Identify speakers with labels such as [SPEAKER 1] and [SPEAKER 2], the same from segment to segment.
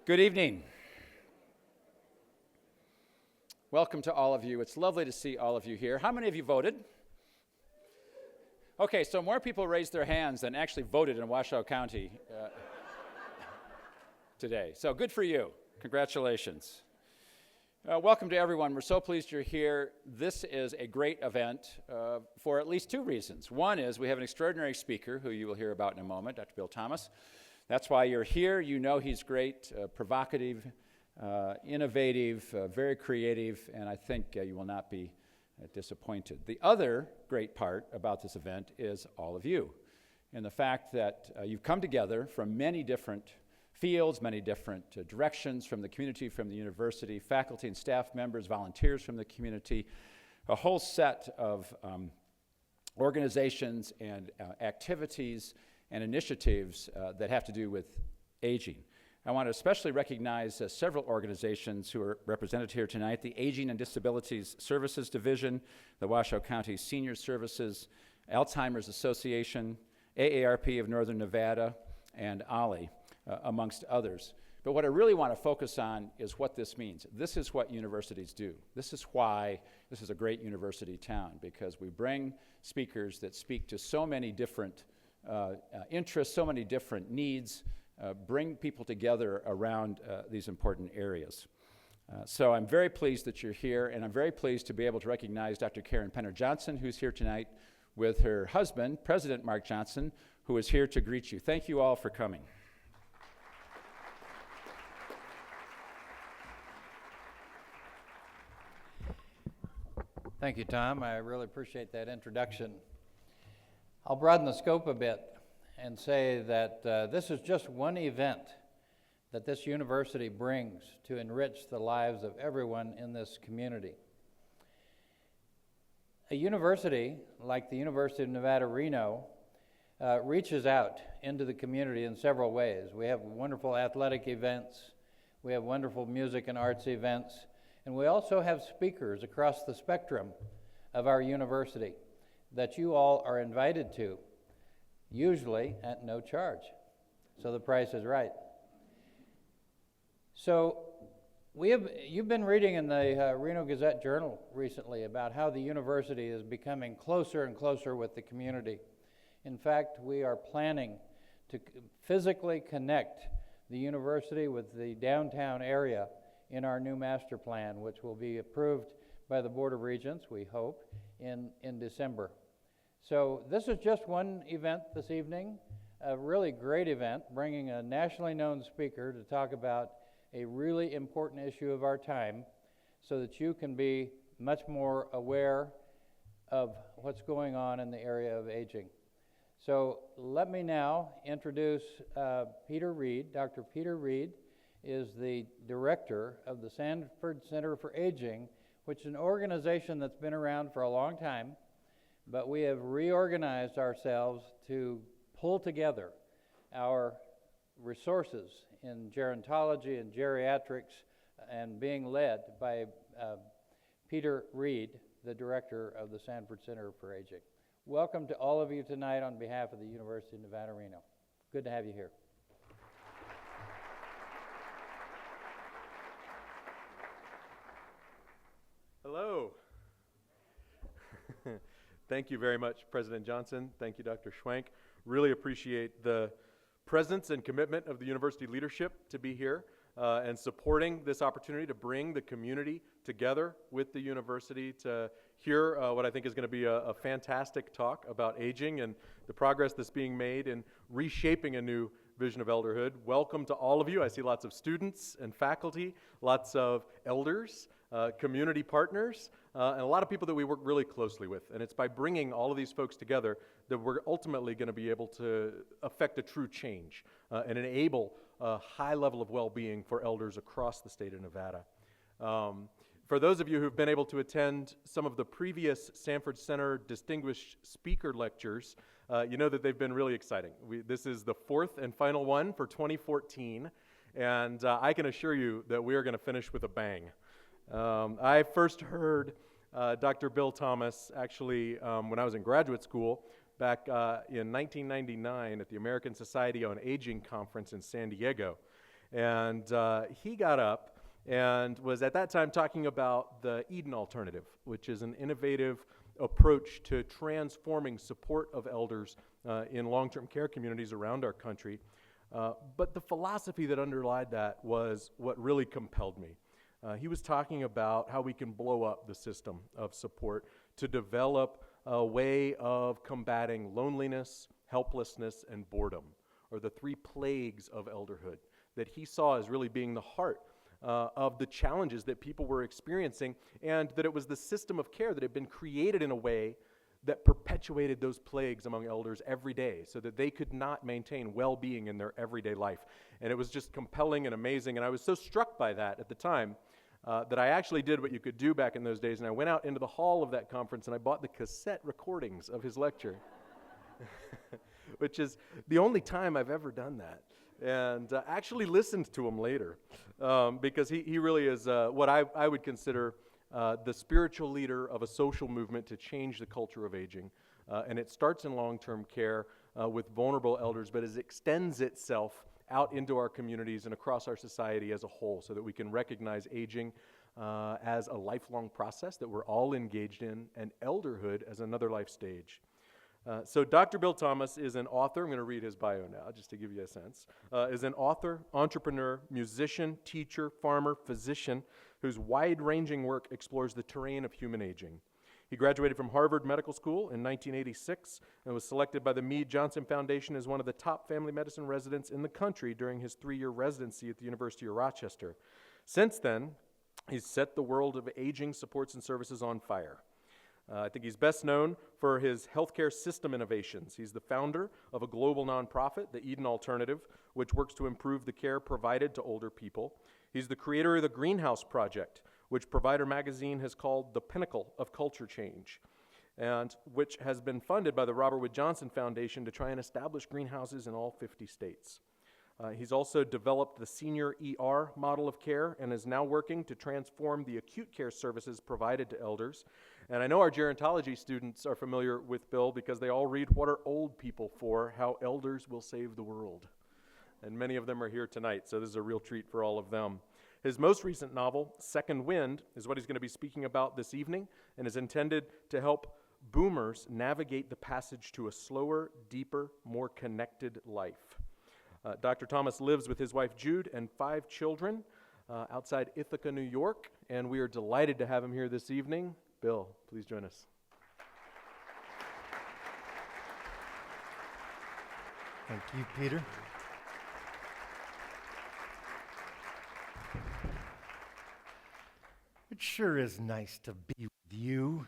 [SPEAKER 1] Good evening. Welcome to all of you. It's lovely to see all of you here. How many of you voted? Okay, so more people raised their hands than actually voted in Washoe County today. So good for you. Congratulations. Welcome to everyone. We're so pleased you're here. This is a great event for at least two reasons. One is we have an extraordinary speaker who you will hear about in a moment, Dr. Bill Thomas. That's why you're here. You know he's great, provocative, innovative, very creative, and I think you will not be disappointed. The other great part about this event is all of you, and the fact that you've come together from many different fields, many different directions, from the community, from the university, faculty and staff members, volunteers from the community, a whole set of organizations and activities and initiatives that have to do with aging. I want to especially recognize several organizations who are represented here tonight: the Aging and Disabilities Services Division, the Washoe County Senior Services, Alzheimer's Association, AARP of Northern Nevada, and OLLI, amongst others. But what I really want to focus on is what this means. This is what universities do. This is why this is a great university town, because we bring speakers that speak to so many different interests, so many different needs, bring people together around these important areas. So I'm very pleased that you're here, and I'm very pleased to be able to recognize Dr. Karen Penner Johnson, who's here tonight with her husband, President Mark Johnson, who is here to greet you. Thank you all for coming.
[SPEAKER 2] Thank you, Tom. I really appreciate that introduction. I'll broaden the scope a bit and say that this is just one event that this university brings to enrich the lives of everyone in this community. A university like the University of Nevada, Reno, reaches out into the community in several ways. We have wonderful athletic events, we have wonderful music and arts events, and we also have speakers across the spectrum of our university that you all are invited to, usually at no charge. So the price is right. So you've been reading in the Reno Gazette-Journal recently about how the university is becoming closer and closer with the community. In fact, we are planning to physically connect the university with the downtown area in our new master plan, which will be approved by the Board of Regents, we hope, in December. So this is just one event this evening, a really great event, bringing a nationally known speaker to talk about a really important issue of our time so that you can be much more aware of what's going on in the area of aging. So let me now introduce Peter Reed. Dr. Peter Reed is the director of the Sanford Center for Aging, which is an organization that's been around for a long time, but we have reorganized ourselves to pull together our resources in gerontology and geriatrics, and being led by Peter Reed, the director of the Sanford Center for Aging. Welcome to all of you tonight on behalf of the University of Nevada, Reno. Good to have you here.
[SPEAKER 3] Hello. Thank you very much, President Johnson. Thank you, Dr. Schwank. Really appreciate the presence and commitment of the university leadership to be here and supporting this opportunity to bring the community together with the university to hear what I think is going to be a fantastic talk about aging and the progress that's being made in reshaping a new vision of elderhood. Welcome to all of you. I see lots of students and faculty, lots of elders, community partners, and a lot of people that we work really closely with. And it's by bringing all of these folks together that we're ultimately going to be able to affect a true change and enable a high level of well-being for elders across the state of Nevada. For those of you who've been able to attend some of the previous Sanford Center Distinguished Speaker Lectures, you know that they've been really exciting. This is the fourth and final one for 2014, and I can assure you that we are going to finish with a bang. I first heard Dr. Bill Thomas actually when I was in graduate school back in 1999 at the American Society on Aging Conference in San Diego. And he got up and was at that time talking about the Eden Alternative, which is an innovative approach to transforming support of elders in long-term care communities around our country. But the philosophy that underlied that was what really compelled me. He was talking about how we can blow up the system of support to develop a way of combating loneliness, helplessness, and boredom, or the three plagues of elderhood that he saw as really being the heart of the challenges that people were experiencing, and that it was the system of care that had been created in a way that perpetuated those plagues among elders every day so that they could not maintain well-being in their everyday life. And it was just compelling and amazing, and I was so struck by that at the time that I actually did what you could do back in those days, and I went out into the hall of that conference and I bought the cassette recordings of his lecture, which is the only time I've ever done that. And actually listened to him later because he really is what I would consider the spiritual leader of a social movement to change the culture of aging. And it starts in long-term care with vulnerable elders, but it extends itself out into our communities and across our society as a whole so that we can recognize aging as a lifelong process that we're all engaged in, and elderhood as another life stage. So Dr. Bill Thomas is an author. I'm going to read his bio now just to give you a sense. Is an author, entrepreneur, musician, teacher, farmer, physician, whose wide-ranging work explores the terrain of human aging. He graduated from Harvard Medical School in 1986 and was selected by the Meade Johnson Foundation as one of the top family medicine residents in the country during his 3-year residency at the University of Rochester. Since then, he's set the world of aging supports and services on fire. I think he's best known for his healthcare system innovations. He's the founder of a global nonprofit, the Eden Alternative, which works to improve the care provided to older people. He's the creator of the Greenhouse Project, which Provider Magazine has called the pinnacle of culture change, and which has been funded by the Robert Wood Johnson Foundation to try and establish greenhouses in all 50 states. He's also developed the senior ER model of care and is now working to transform the acute care services provided to elders. And I know our gerontology students are familiar with Bill because they all read What Are Old People For? How Elders Will Save the World. And many of them are here tonight, so this is a real treat for all of them. His most recent novel, Second Wind, is what he's going to be speaking about this evening and is intended to help boomers navigate the passage to a slower, deeper, more connected life. Dr. Thomas lives with his wife Jude and 5 children outside Ithaca, New York, and we are delighted to have him here this evening. Bill, please join us.
[SPEAKER 4] Thank you, Peter. It sure is nice to be with you.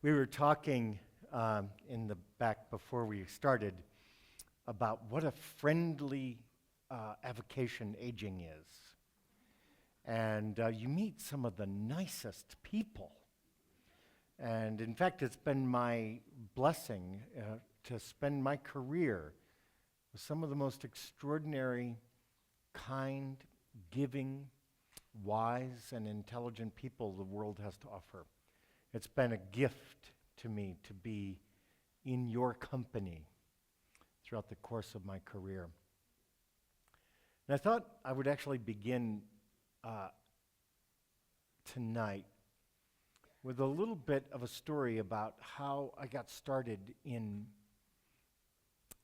[SPEAKER 4] We were talking in the back before we started about what a friendly avocation aging is. And you meet some of the nicest people. And in fact, it's been my blessing to spend my career with some of the most extraordinary, kind, giving, wise, and intelligent people the world has to offer. It's been a gift to me to be in your company throughout the course of my career. And I thought I would actually begin tonight with a little bit of a story about how I got started in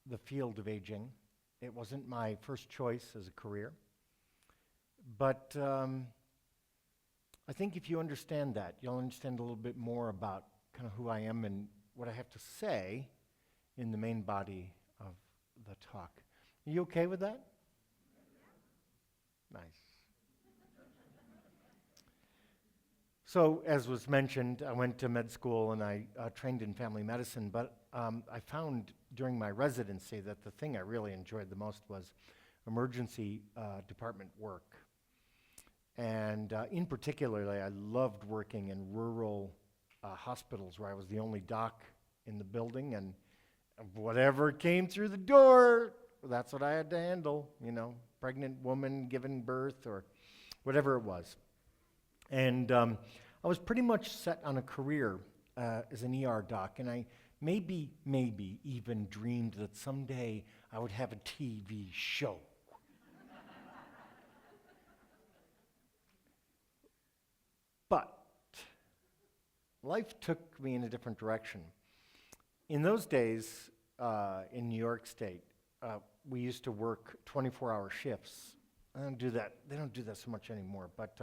[SPEAKER 4] the field of aging. It wasn't my first choice as a career, but I think if you understand that, you'll understand a little bit more about kind of who I am and what I have to say in the main body of the talk. Are you okay with that? Nice. So, as was mentioned, I went to med school and I trained in family medicine, but I found during my residency that the thing I really enjoyed the most was emergency department work. And in particular, I loved working in rural hospitals where I was the only doc in the building, and whatever came through the door, that's what I had to handle, pregnant woman giving birth or whatever it was. And I was pretty much set on a career as an ER doc, and I maybe even dreamed that someday I would have a TV show life took me in a different direction. In those days, in New York State, we used to work 24-hour shifts. I don't do that. They don't do that so much anymore. But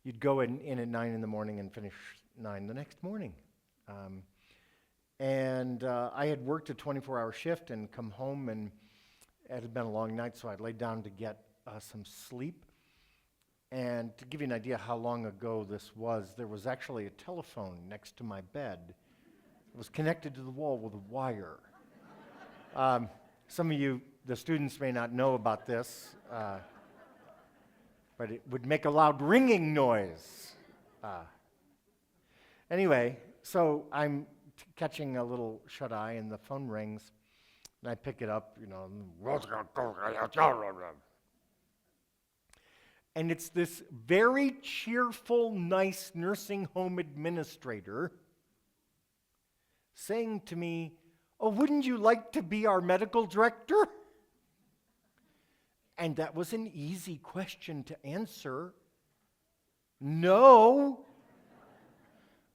[SPEAKER 4] you'd go in at 9 in the morning and finish 9 the next morning. I had worked a 24-hour shift and come home, and it had been a long night, so I laid down to get some sleep. And to give you an idea how long ago this was, there was actually a telephone next to my bed. It was connected to the wall with a wire. Some of you, the students, may not know about this, but it would make a loud ringing noise. Anyway, so I'm catching a little shut-eye, and the phone rings, and I pick it up, and it's this very cheerful, nice nursing home administrator saying to me, "Oh, wouldn't you like to be our medical director?" And that was an easy question to answer. No,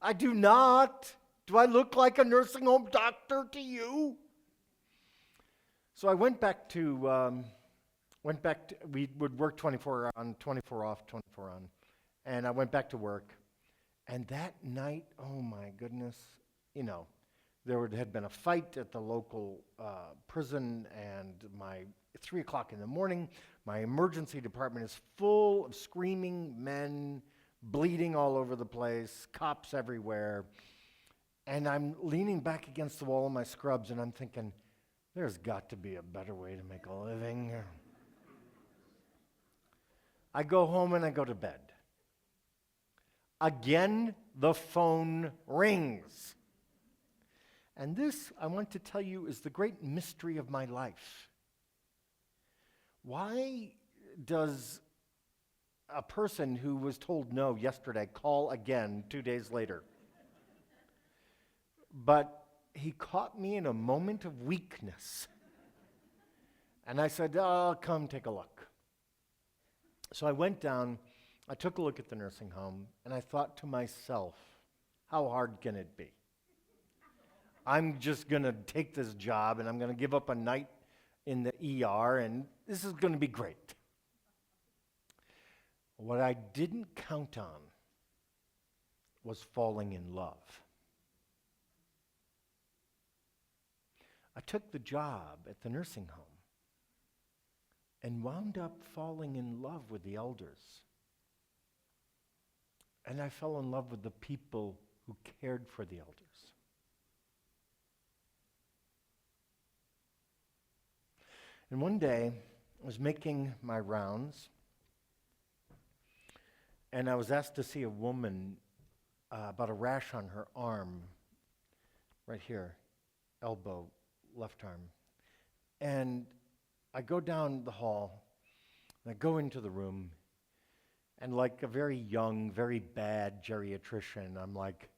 [SPEAKER 4] I do not. Do I look like a nursing home doctor to you? So I went back to, we would work 24 on, 24 off, 24 on. And I went back to work. And that night, oh my goodness, there had been a fight at the local prison, and 3 o'clock in the morning, my emergency department is full of screaming men, bleeding all over the place, cops everywhere. And I'm leaning back against the wall in my scrubs, and I'm thinking, there's got to be a better way to make a living. I go home and I go to bed. Again, the phone rings. And this, I want to tell you, is the great mystery of my life. Why does a person who was told no yesterday call again 2 days later? But he caught me in a moment of weakness. And I said, "Oh, come take a look." So I went down, I took a look at the nursing home, and I thought to myself, how hard can it be? I'm just going to take this job, and I'm going to give up a night in the ER, and this is going to be great. What I didn't count on was falling in love. I took the job at the nursing home and wound up falling in love with the elders. And I fell in love with the people who cared for the elders. And one day, I was making my rounds, and I was asked to see a woman about a rash on her arm, right here, elbow, left arm. And I go down the hall, and I go into the room, and like a very young, very bad geriatrician, I'm like,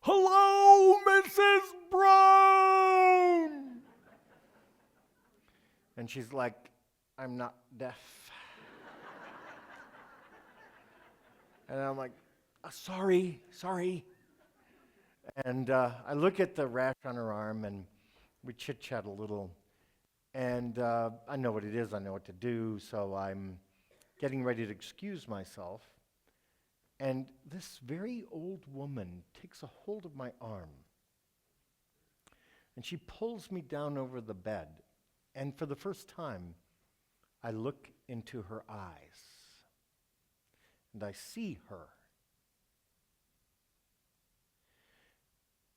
[SPEAKER 4] "Hello, Mrs. Brown!" And she's like, "I'm not deaf." And I'm like, sorry. And I look at the rash on her arm, and we chit-chat a little. And I know what it is, I know what to do, so I'm getting ready to excuse myself. And this very old woman takes a hold of my arm, and she pulls me down over the bed. And for the first time, I look into her eyes, and I see her.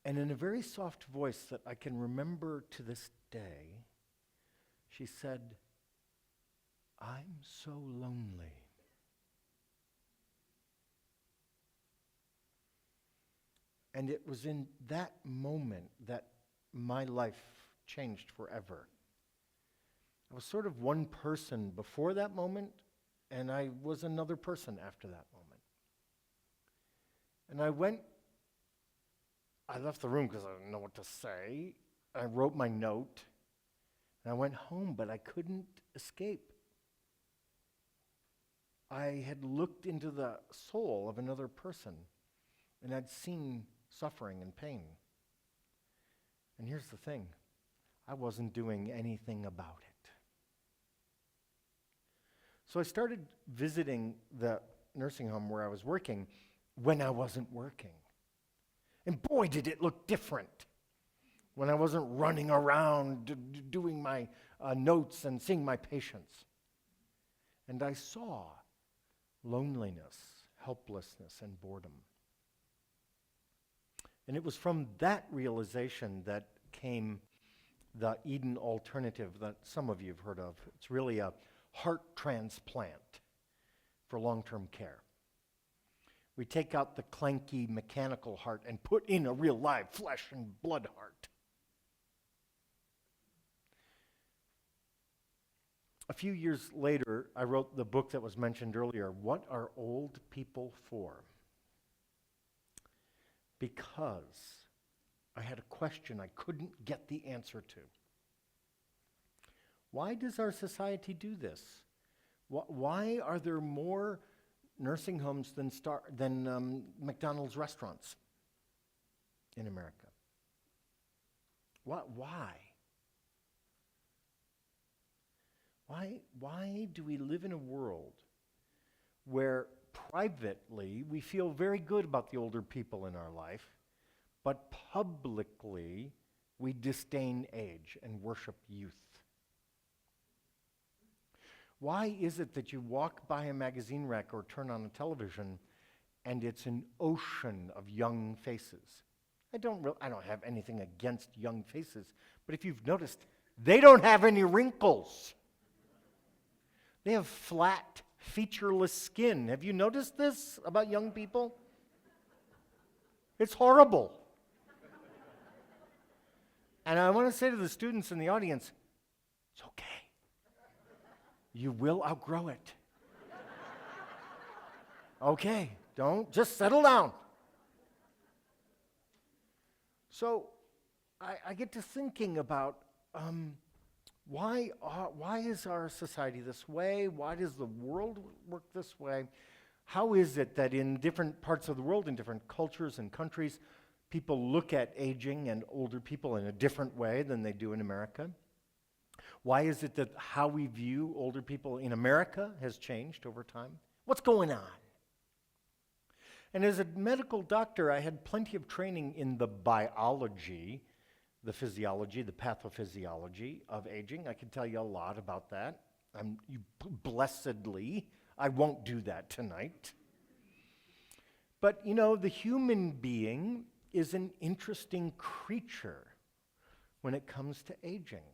[SPEAKER 4] And in a very soft voice that I can remember to this day, she said, "I'm so lonely." And it was in that moment that my life changed forever. I was sort of one person before that moment, and I was another person after that moment. And I left the room because I didn't know what to say. I wrote my note, and I went home, but I couldn't escape. I had looked into the soul of another person, and I'd seen suffering and pain. And here's the thing, I wasn't doing anything about it. So I started visiting the nursing home where I was working when I wasn't working. And boy, did it look different when I wasn't running around doing my notes and seeing my patients. And I saw loneliness, helplessness, and boredom. And it was from that realization that came the Eden alternative that some of you have heard of. It's really a heart transplant for long-term care. We take out the clanky mechanical heart and put in a real live flesh and blood heart. A few years later, I wrote the book that was mentioned earlier, What Are Old People For? Because I had a question I couldn't get the answer to. Why does our society do this? Why are there more nursing homes than McDonald's restaurants in America? Why? Why do we live in a world where privately we feel very good about the older people in our life, but publicly we disdain age and worship youth? Why is it that you walk by a magazine rack or turn on a television and it's an ocean of young faces? I don't have anything against young faces, but if you've noticed, they don't have any wrinkles. They have flat, featureless skin. Have you noticed this about young people? It's horrible. And I want to say to the students in the audience, it's okay. You will outgrow it. Okay, just settle down. So I get to thinking about why is our society this way? Why does the world work this way? How is it that in different parts of the world, in different cultures and countries, people look at aging and older people in a different way than they do in America? Why is it that how we view older people in America has changed over time? What's going on? And as a medical doctor, I had plenty of training in the biology, the physiology, the pathophysiology of aging. I can tell you a lot about that. Blessedly, I won't do that tonight. But you know, the human being is an interesting creature when it comes to aging.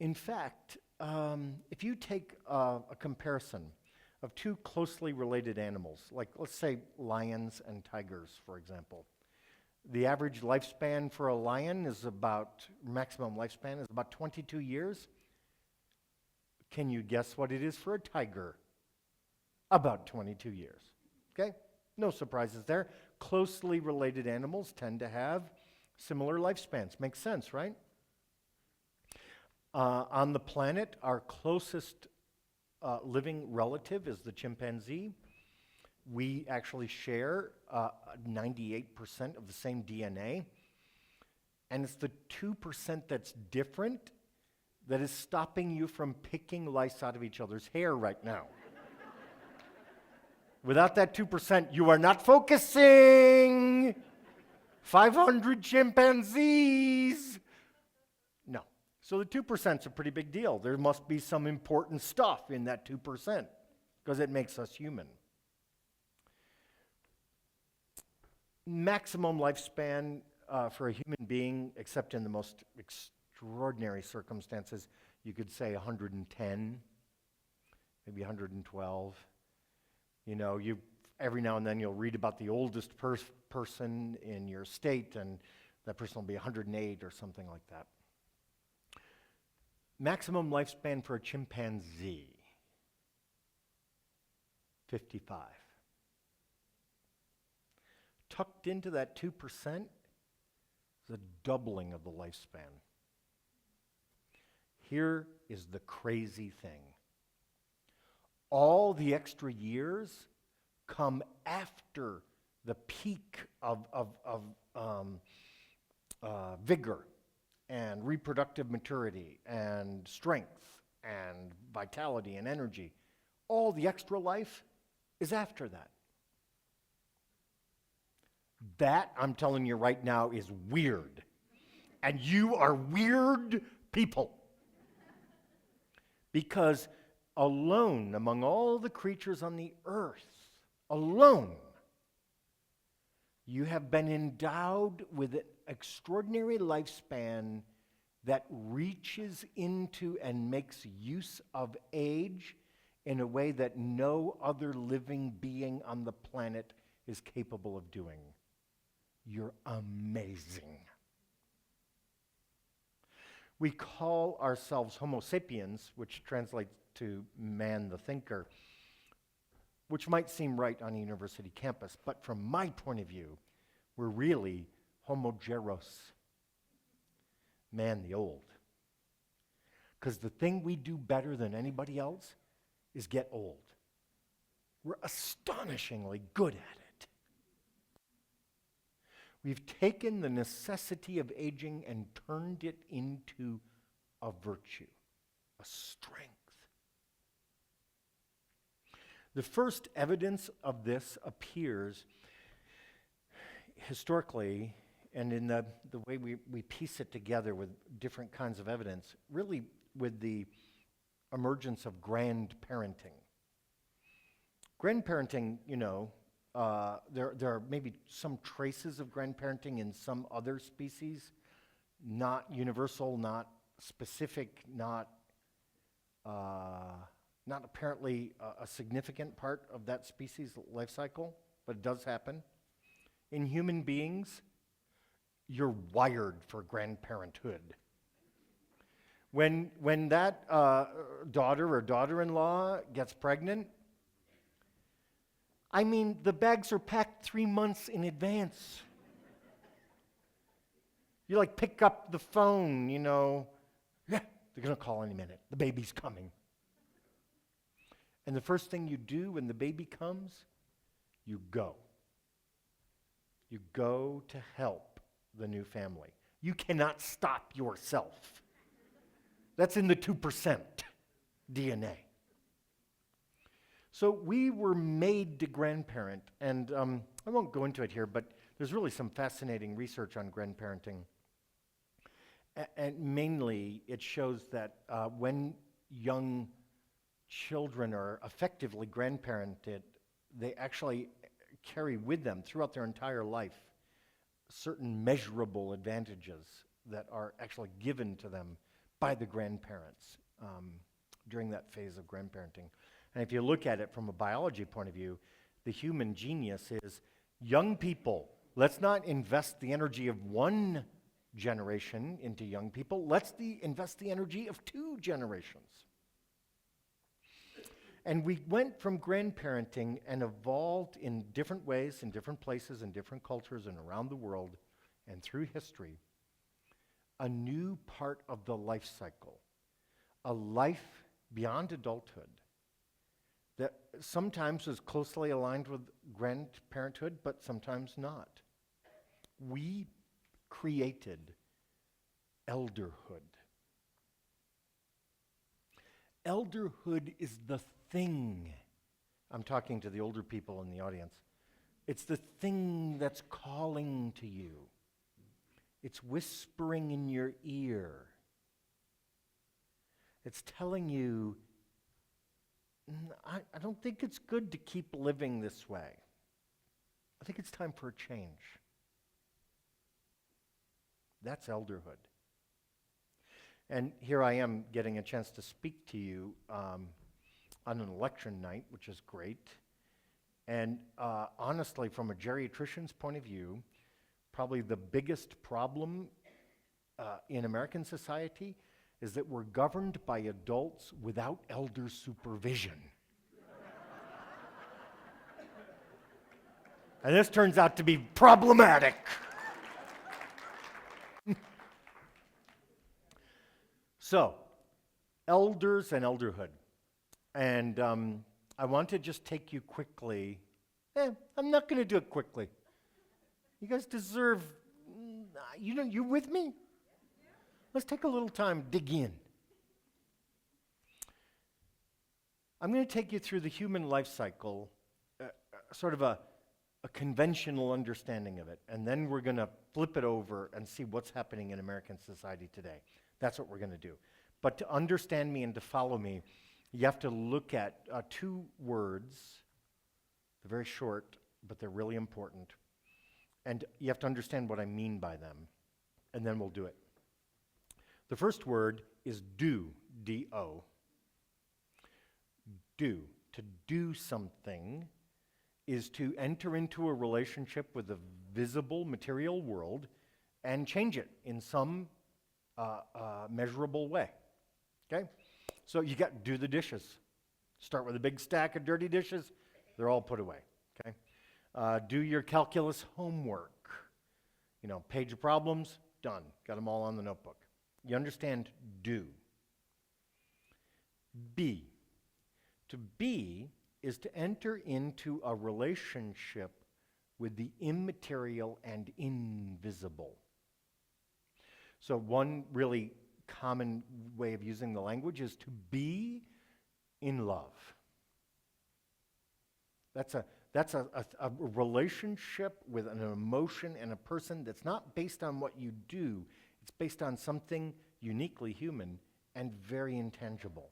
[SPEAKER 4] In fact, if you take a comparison of two closely related animals, like let's say lions and tigers, for example, the average lifespan for a lion maximum lifespan is about 22 years. Can you guess what it is for a tiger? About 22 years, okay? No surprises there. Closely related animals tend to have similar lifespans. Makes sense, right? On the planet, our closest living relative is the chimpanzee. We actually share 98% of the same DNA. And it's the 2% that's different that is stopping you from picking lice out of each other's hair right now. Without that 2%, you are not focusing. 500 chimpanzees. No. So the 2% is a pretty big deal. There must be some important stuff in that 2% because it makes us human. Maximum lifespan for a human being, except in the most extraordinary circumstances, you could say 110, maybe 112. You know, every now and then you'll read about the oldest person in your state, and that person will be 108 or something like that. Maximum lifespan for a chimpanzee, 55. Tucked into that 2% is a doubling of the lifespan. Here is the crazy thing. All the extra years come after the peak of vigor and reproductive maturity and strength and vitality and energy. All the extra life is after that. That, I'm telling you right now, is weird. And you are weird people. Because alone among all the creatures on the earth, alone, you have been endowed with an extraordinary lifespan that reaches into and makes use of age in a way that no other living being on the planet is capable of doing. You're amazing. We call ourselves Homo sapiens, which translates to man the thinker, which might seem right on a university campus, but from my point of view, we're really Homo geros, man the old. Because the thing we do better than anybody else is get old. We're astonishingly good at it. We've taken the necessity of aging and turned it into a virtue, a strength. The first evidence of this appears historically, and in the way we piece it together with different kinds of evidence, really with the emergence of grandparenting. Grandparenting, there are maybe some traces of grandparenting in some other species, not universal, not specific, not apparently a significant part of that species' life cycle, but it does happen. In human beings, you're wired for grandparenthood. When that daughter or daughter-in-law gets pregnant, I mean, the bags are packed 3 months in advance. You like pick up the phone, yeah, they're gonna call any minute. The baby's coming. And the first thing you do when the baby comes, you go. You go to help the new family. You cannot stop yourself. That's in the 2% DNA. So we were made to grandparent, and I won't go into it here, but there's really some fascinating research on grandparenting. And mainly, it shows that when young children are effectively grandparented, they actually carry with them throughout their entire life certain measurable advantages that are actually given to them by the grandparents during that phase of grandparenting. And if you look at it from a biology point of view, the human genius is young people. Let's not invest the energy of one generation into young people. Let's invest the energy of 2 generations. And we went from grandparenting and evolved in different ways, in different places, in different cultures, and around the world, and through history, a new part of the life cycle, a life beyond adulthood that sometimes is closely aligned with grandparenthood, but sometimes not. We created elderhood. Elderhood is the thing. I'm talking to the older people in the audience. It's the thing that's calling to you. It's whispering in your ear. It's telling you, I don't think it's good to keep living this way. I think it's time for a change. That's elderhood. And here I am getting a chance to speak to you on an election night, which is great. And honestly, from a geriatrician's point of view, probably the biggest problem in American society is that we're governed by adults without elder supervision. And this turns out to be problematic. So, elders and elderhood. And I want to just take you quickly I'm not going to do it quickly. You guys deserve, you with me? Let's take a little time, dig in. I'm going to take you through the human life cycle, sort of a conventional understanding of it, and then we're going to flip it over and see what's happening in American society today. That's what we're going to do. But to understand me and to follow me, you have to look at two words. They're very short, but they're really important. And you have to understand what I mean by them, and then we'll do it. The first word is do, D-O. Do. To do something is to enter into a relationship with the visible material world and change it in some measurable way. Okay? So you got do the dishes. Start with a big stack of dirty dishes. They're all put away. Okay? Do your calculus homework. Page of problems, done. Got them all on the notebook. You understand do. Be. To be is to enter into a relationship with the immaterial and invisible. So one really common way of using the language is to be in love. That's a relationship with an emotion and a person that's not based on what you do. It's based on something uniquely human and very intangible.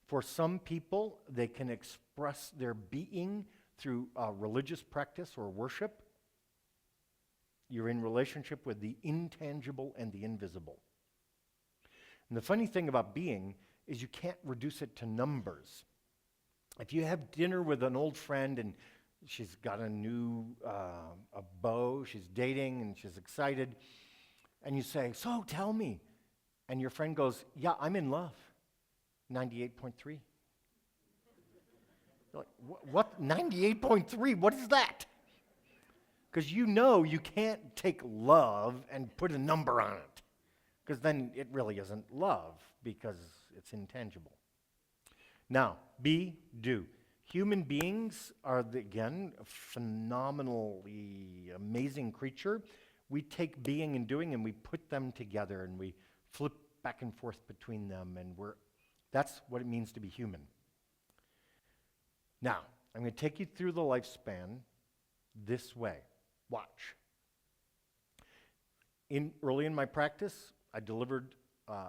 [SPEAKER 4] For some people, they can express their being through religious practice or worship. You're in relationship with the intangible and the invisible. And the funny thing about being is you can't reduce it to numbers. If you have dinner with an old friend and she's got a new a beau, she's dating and she's excited, and you say, so tell me. And your friend goes, yeah, I'm in love. 98.3. You're like, what? 98.3? What is that? Because you can't take love and put a number on it. Because then it really isn't love, because it's intangible. Now, be, do. Human beings are, again, a phenomenally amazing creature. We take being and doing and we put them together and we flip back and forth between them, and that's what it means to be human. Now, I'm going to take you through the lifespan this way. Watch. Early in my practice, I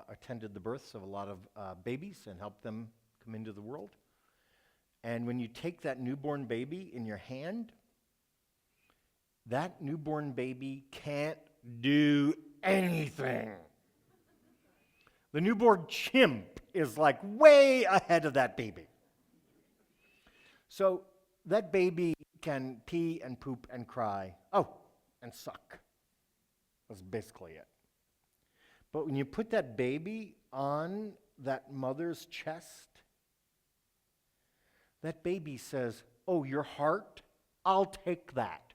[SPEAKER 4] attended the births of a lot of babies and helped them come into the world. And when you take that newborn baby in your hand, that newborn baby can't do anything. The newborn chimp is like way ahead of that baby. So that baby can pee and poop and cry. Oh, and suck. That's basically it. But when you put that baby on that mother's chest, that baby says, oh, your heart? I'll take that.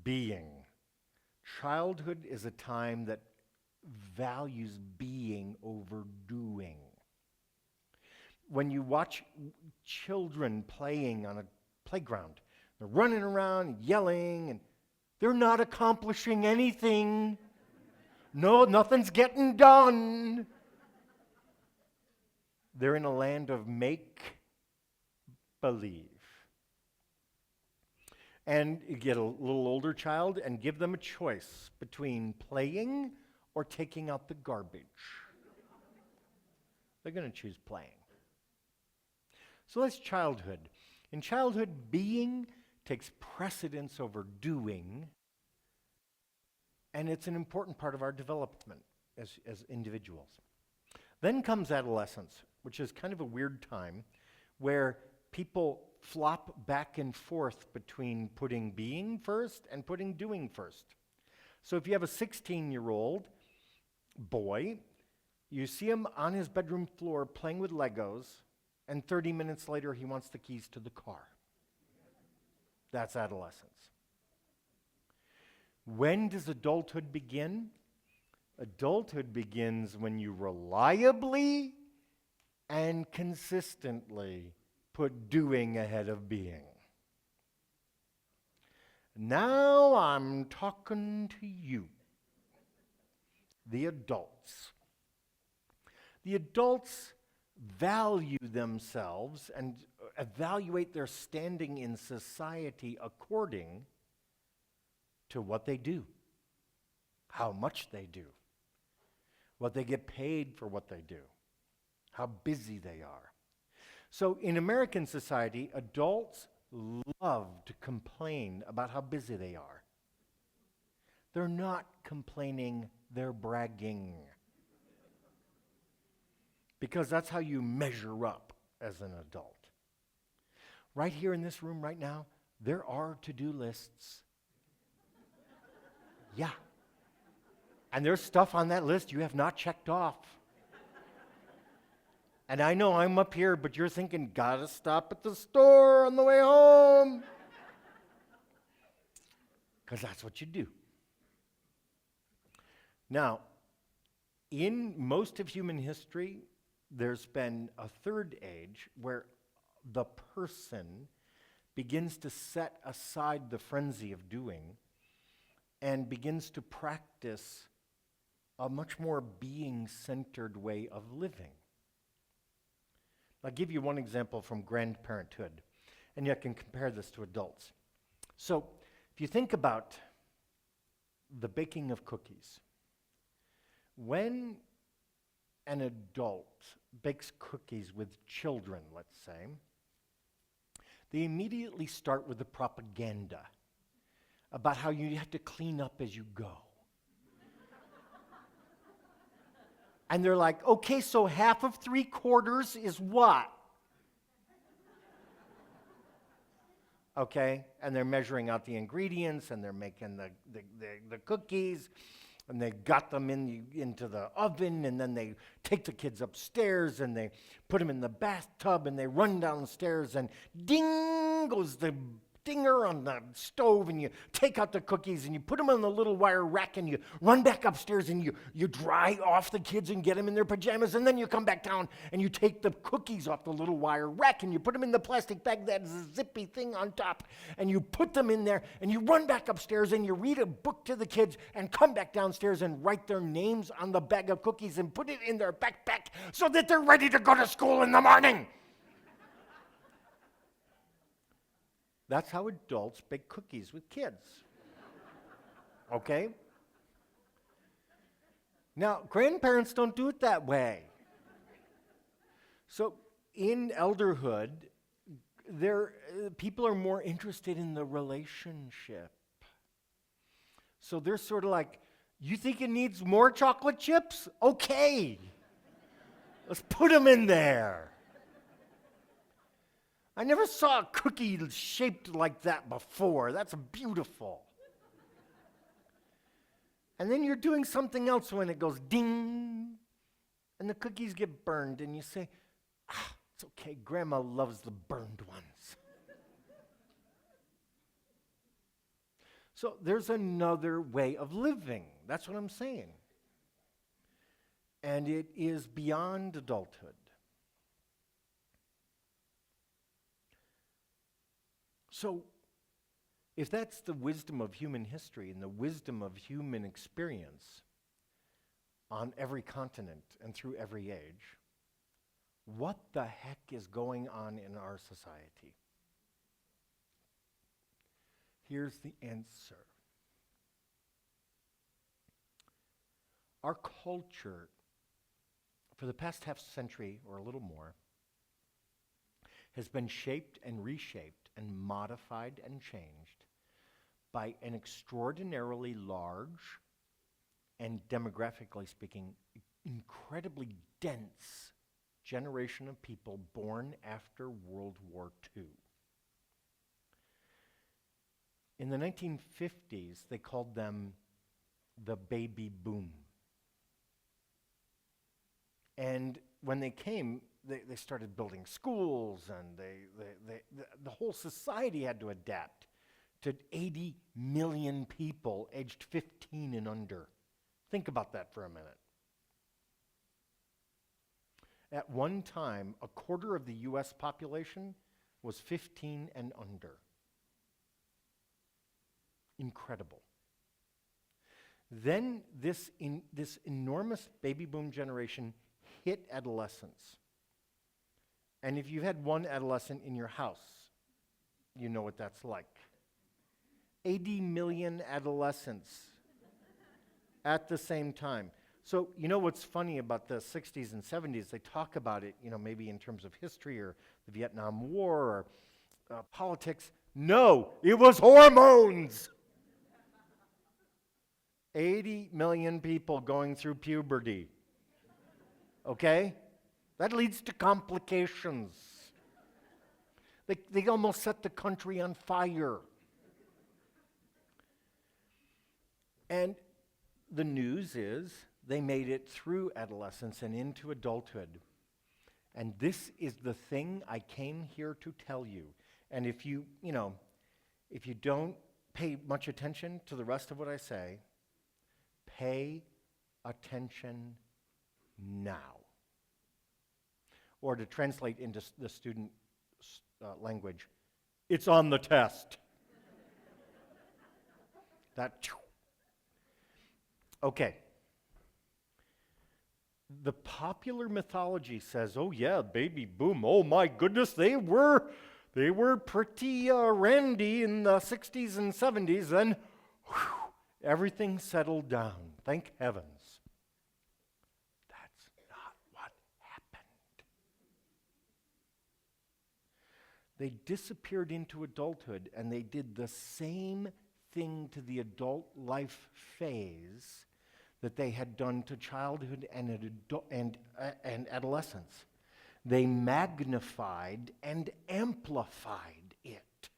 [SPEAKER 4] Being. Childhood is a time that values being over doing. When you watch children playing on a playground, they're running around, yelling, and they're not accomplishing anything. No, nothing's getting done. They're in a land of make-believe. And you get a little older child and give them a choice between playing or taking out the garbage. They're going to choose playing. So that's childhood. In childhood, being takes precedence over doing, and it's an important part of our development as individuals. Then comes adolescence, which is kind of a weird time where people flop back and forth between putting being first and putting doing first. So if you have a 16-year-old boy, you see him on his bedroom floor playing with Legos, and 30 minutes later he wants the keys to the car. That's adolescence. When does adulthood begin? Adulthood begins when you reliably and consistently put doing ahead of being. Now I'm talking to you, the adults. The adults value themselves and evaluate their standing in society according to what they do, how much they do, what they get paid for what they do, how busy they are. So in American society, adults love to complain about how busy they are. They're not complaining, they're bragging. Because that's how you measure up as an adult. Right here in this room right now, there are to-do lists. Yeah. And there's stuff on that list you have not checked off. And I know I'm up here, but you're thinking, gotta stop at the store on the way home. Because that's what you do. Now, in most of human history, there's been a third age where the person begins to set aside the frenzy of doing and begins to practice a much more being-centered way of living. I'll give you one example from grandparenthood, and you can compare this to adults. So, if you think about the baking of cookies, when an adult bakes cookies with children, let's say, they immediately start with the propaganda about how you have to clean up as you go. And they're like, okay, so half of 3/4 is what? Okay, and they're measuring out the ingredients, and they're making the cookies, and they got them into the oven, and then they take the kids upstairs, and they put them in the bathtub, and they run downstairs, and ding goes the dinger on the stove, and you take out the cookies, and you put them on the little wire rack, and you run back upstairs, and you dry off the kids and get them in their pajamas, and then you come back down, and you take the cookies off the little wire rack, and you put them in the plastic bag, that zippy thing on top, and you put them in there, and you run back upstairs, and you read a book to the kids, and come back downstairs and write their names on the bag of cookies and put it in their backpack so that they're ready to go to school in the morning. That's how adults bake cookies with kids. Okay? Now, grandparents don't do it that way. So, in elderhood, people are more interested in the relationship. So they're sort of like, you think it needs more chocolate chips? Okay. Let's put them in there. I never saw a cookie shaped like that before. That's beautiful. And then you're doing something else when it goes ding, and the cookies get burned, and you say, it's okay, Grandma loves the burned ones. So there's another way of living. That's what I'm saying. And it is beyond adulthood. So, if that's the wisdom of human history and the wisdom of human experience on every continent and through every age, what the heck is going on in our society? Here's the answer. Our culture, for the past half century or a little more, has been shaped and reshaped and modified and changed by an extraordinarily large and, demographically speaking, incredibly dense generation of people born after World War II. In the 1950s, they called them the baby boom. And when they came, they started building schools, and the whole society had to adapt to 80 million people aged 15 and under. Think about that for a minute. At one time, a quarter of the U.S. population was 15 and under. Incredible. Then this enormous baby boom generation hit adolescence. And if you've had one adolescent in your house, you know what that's like. 80 million adolescents at the same time. So, you know what's funny about the 60s and 70s? They talk about it, maybe in terms of history or the Vietnam War or politics. No, it was hormones. 80 million people going through puberty. Okay? That leads to complications. They almost set the country on fire. And the news is they made it through adolescence and into adulthood. And this is the thing I came here to tell you. And if you don't pay much attention to the rest of what I say, pay attention now. Or to translate into the student language, it's on the test. Okay. The popular mythology says, oh yeah, baby boom, oh my goodness, they were pretty randy in the 60s and 70s, then everything settled down. Thank heavens. That's not what happened. They disappeared into adulthood, and they did the same thing to the adult life phase that they had done to childhood and adolescence. They magnified and amplified it.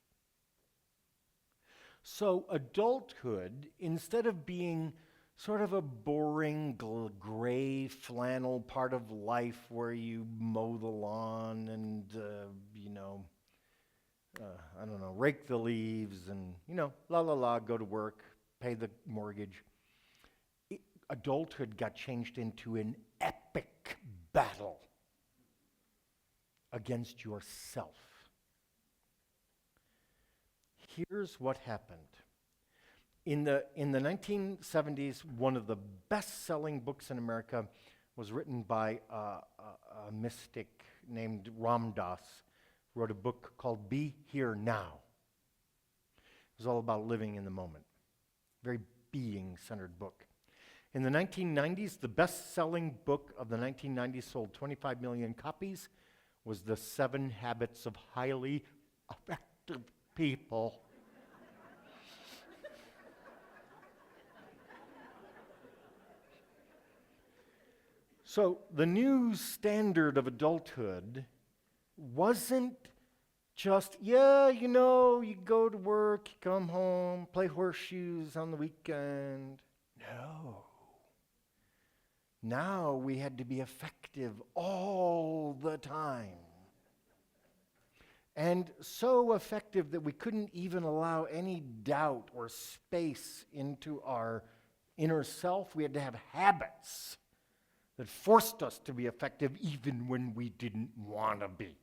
[SPEAKER 4] So adulthood, instead of being sort of a boring gray flannel part of life where you mow the lawn and, rake the leaves and, go to work, pay the mortgage, adulthood got changed into an epic battle against yourself. Here's what happened. In the 1970s, one of the best-selling books in America was written by a mystic named Ram Dass. Wrote a book called Be Here Now. It was all about living in the moment. Very being-centered book. In the 1990s, the best-selling book of the 1990s sold 25 million copies, was The 7 Habits of Highly Effective People. So the new standard of adulthood wasn't just, you go to work, you come home, play horseshoes on the weekend. No. Now we had to be effective all the time. And so effective that we couldn't even allow any doubt or space into our inner self. We had to have habits that forced us to be effective even when we didn't want to be.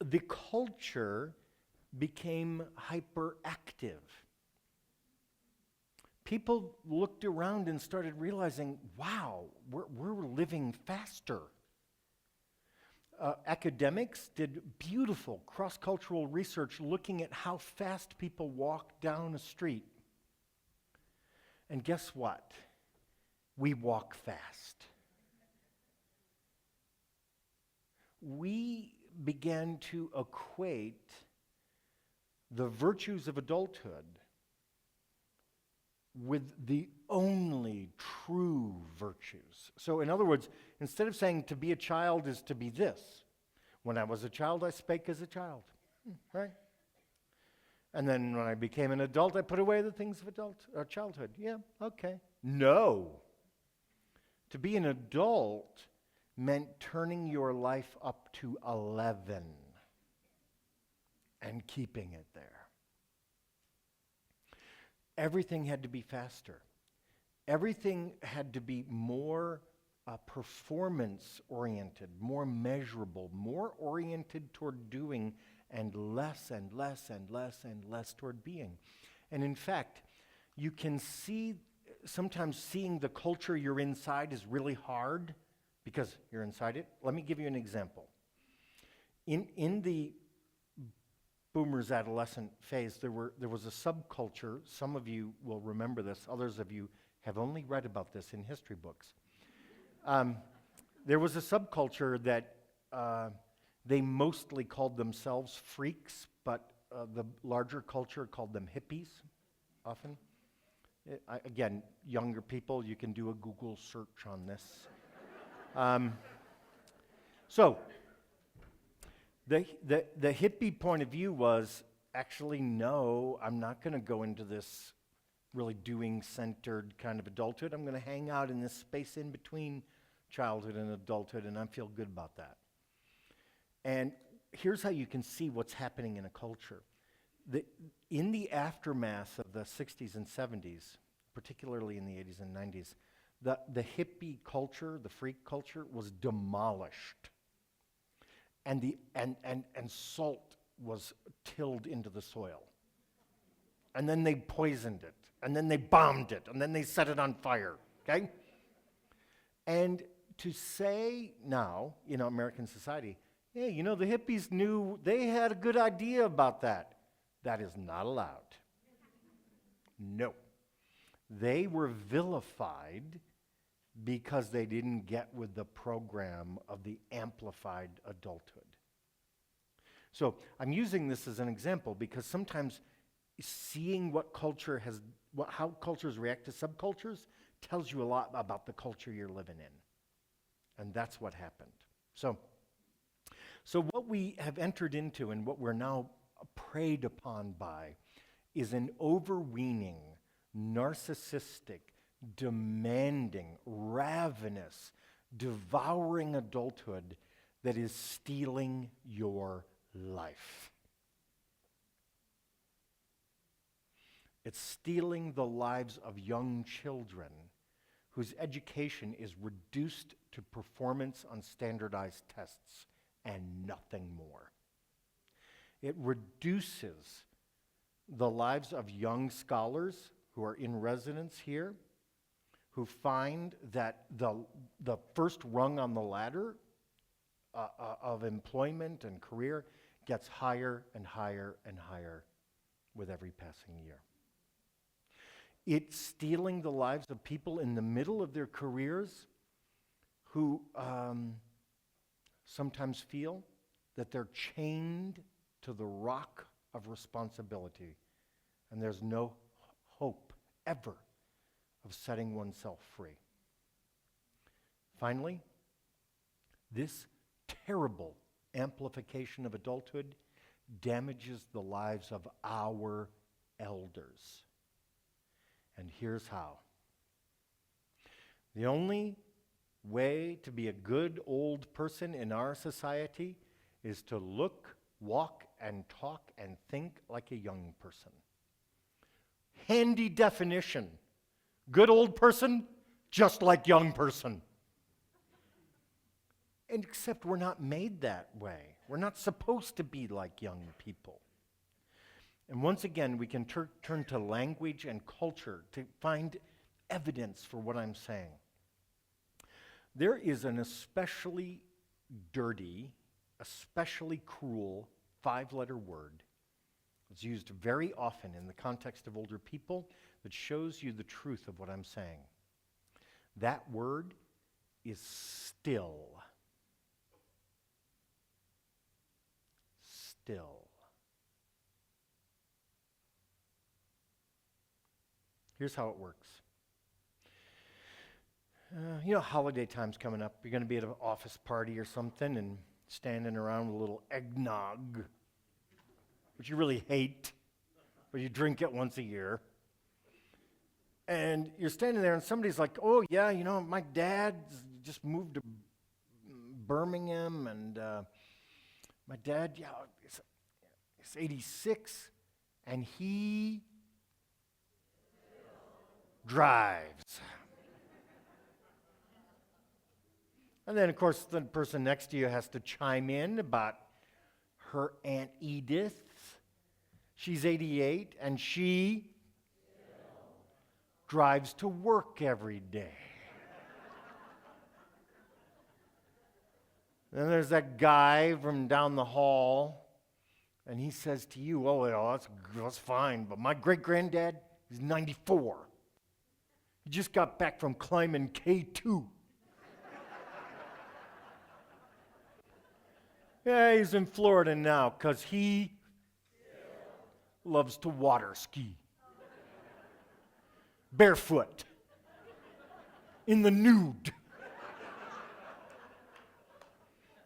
[SPEAKER 4] The culture became hyperactive. People looked around and started realizing, wow, we're living faster. Academics did beautiful cross-cultural research looking at how fast people walk down a street. And guess what? We walk fast. We began to equate the virtues of adulthood with the only true virtues. So in other words, instead of saying to be a child is to be this, when I was a child, I spake as a child, right? And then when I became an adult, I put away the things of childhood. Yeah, okay. No. To be an adult meant turning your life up to 11 and keeping it there. Everything had to be faster. Everything had to be more performance-oriented, more measurable, more oriented toward doing, and less and less and less and less toward being. And in fact, you can see, sometimes seeing the culture you're inside is really hard because you're inside it. Let me give you an example. In the boomers' adolescent phase, there was a subculture. Some of you will remember this. Others of you have only read about this in history books. There was a subculture that they mostly called themselves freaks, but the larger culture called them hippies, often. Again, younger people, you can do a Google search on this. So, the hippie point of view was, actually, no, I'm not going to go into this really doing-centered kind of adulthood. I'm going to hang out in this space in between childhood and adulthood, and I feel good about that. And here's how you can see what's happening in a culture. In the aftermath of the 60s and 70s, particularly in the 80s and 90s, the hippie culture, the freak culture, was demolished. And salt was tilled into the soil. And then they poisoned it. And then they bombed it. And then they set it on fire. Okay? And to say now, in American society, hey, the hippies knew, they had a good idea about that. That is not allowed. No. They were vilified because they didn't get with the program of the amplified adulthood. So I'm using this as an example because sometimes seeing how cultures react to subcultures tells you a lot about the culture you're living in. And that's what happened. So what we have entered into and what we're now preyed upon by is an overweening, narcissistic, demanding, ravenous, devouring adulthood that is stealing your life. It's stealing the lives of young children whose education is reduced to performance on standardized tests and nothing more. It reduces the lives of young scholars who are in residence here, who find that the first rung on the ladder of employment and career gets higher and higher and higher with every passing year. It's stealing the lives of people in the middle of their careers who sometimes feel that they're chained to the rock of responsibility, and there's no hope ever of setting oneself free. Finally, this terrible amplification of adulthood damages the lives of our elders. And here's how. The only way to be a good old person in our society is to look, walk, and talk and think like a young person. Handy definition. Good old person, just like young person. And except we're not made that way. We're not supposed to be like young people. And once again, we can turn to language and culture to find evidence for what I'm saying. There is an especially dirty, especially cruel 5-letter word. It's used very often in the context of older people that shows you the truth of what I'm saying. That word is still. Still. Here's how it works. Holiday time's coming up. You're going to be at an office party or something and standing around with a little eggnog, which you really hate, but you drink it once a year. And you're standing there and somebody's like, oh, yeah, my dad just moved to Birmingham, and my dad, he's 86, and he drives. And then, of course, the person next to you has to chime in about her Aunt Edith. She's 88, and she drives to work every day. Then there's that guy from down the hall, and he says to you, oh, yeah, that's fine, but my great-granddad is 94. He just got back from climbing K2. Yeah, he's in Florida now because he loves to water ski. Barefoot. In the nude.